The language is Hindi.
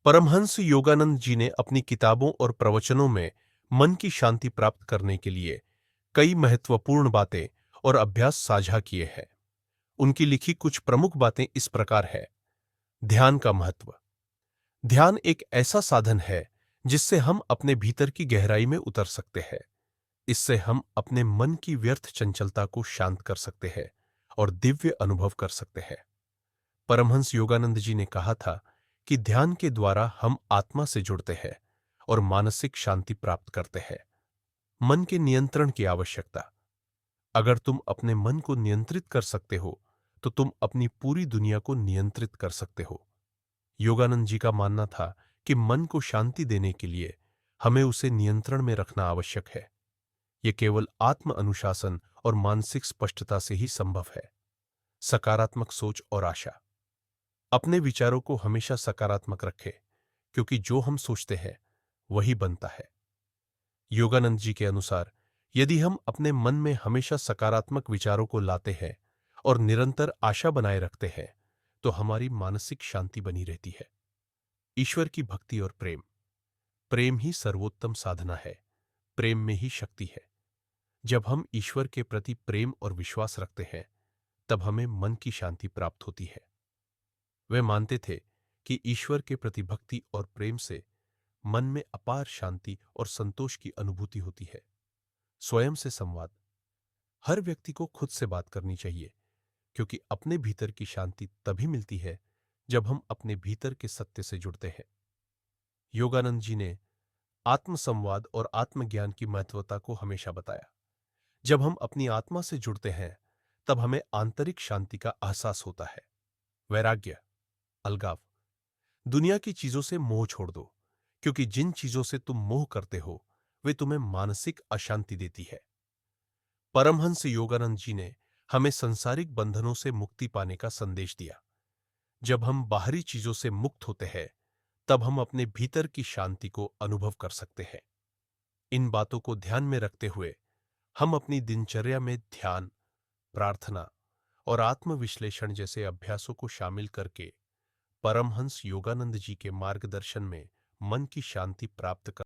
परमहंस योगानंद जी ने अपनी किताबों और प्रवचनों में मन की शांति प्राप्त करने के लिए कई महत्वपूर्ण बातें और अभ्यास साझा किए हैं। उनकी लिखी कुछ प्रमुख बातें इस प्रकार है। ध्यान का महत्व। ध्यान एक ऐसा साधन है जिससे हम अपने भीतर की गहराई में उतर सकते हैं। इससे हम अपने मन की व्यर्थ चंचलता को शांत कर सकते हैं और दिव्य अनुभव कर सकते हैं। परमहंस योगानंद जी ने कहा था कि ध्यान के द्वारा हम आत्मा से जुड़ते हैं और मानसिक शांति प्राप्त करते हैं। मन के नियंत्रण की आवश्यकता। अगर तुम अपने मन को नियंत्रित कर सकते हो तो तुम अपनी पूरी दुनिया को नियंत्रित कर सकते हो। योगानंद जी का मानना था कि मन को शांति देने के लिए हमें उसे नियंत्रण में रखना आवश्यक है। यह केवल आत्म अनुशासन और मानसिक स्पष्टता से ही संभव है। सकारात्मक सोच और आशा। अपने विचारों को हमेशा सकारात्मक रखें, क्योंकि जो हम सोचते हैं वही बनता है। योगानंद जी के अनुसार यदि हम अपने मन में हमेशा सकारात्मक विचारों को लाते हैं और निरंतर आशा बनाए रखते हैं तो हमारी मानसिक शांति बनी रहती है। ईश्वर की भक्ति और प्रेम। प्रेम ही सर्वोत्तम साधना है। प्रेम में ही शक्ति है। जब हम ईश्वर के प्रति प्रेम और विश्वास रखते हैं तब हमें मन की शांति प्राप्त होती है। वे मानते थे कि ईश्वर के प्रति भक्ति और प्रेम से मन में अपार शांति और संतोष की अनुभूति होती है। स्वयं से संवाद। हर व्यक्ति को खुद से बात करनी चाहिए, क्योंकि अपने भीतर की शांति तभी मिलती है जब हम अपने भीतर के सत्य से जुड़ते हैं। योगानंद जी ने आत्मसंवाद और आत्मज्ञान की महत्वता को हमेशा बताया। जब हम अपनी आत्मा से जुड़ते हैं तब हमें आंतरिक शांति का एहसास होता है। वैराग्य, अलगाव। दुनिया की चीजों से मोह छोड़ दो, क्योंकि जिन चीजों से तुम मोह करते हो वे तुम्हें मानसिक अशांति देती है। परमहंस योगानंद जी ने हमें सांसारिक बंधनों से मुक्ति पाने का संदेश दिया। जब हम बाहरी चीजों से मुक्त होते हैं तब हम अपने भीतर की शांति को अनुभव कर सकते हैं। इन बातों को ध्यान में रखते हुए हम अपनी दिनचर्या में ध्यान, प्रार्थना और आत्मविश्लेषण जैसे अभ्यासों को शामिल करके परमहंस योगानंद जी के मार्गदर्शन में मन की शांति प्राप्त कर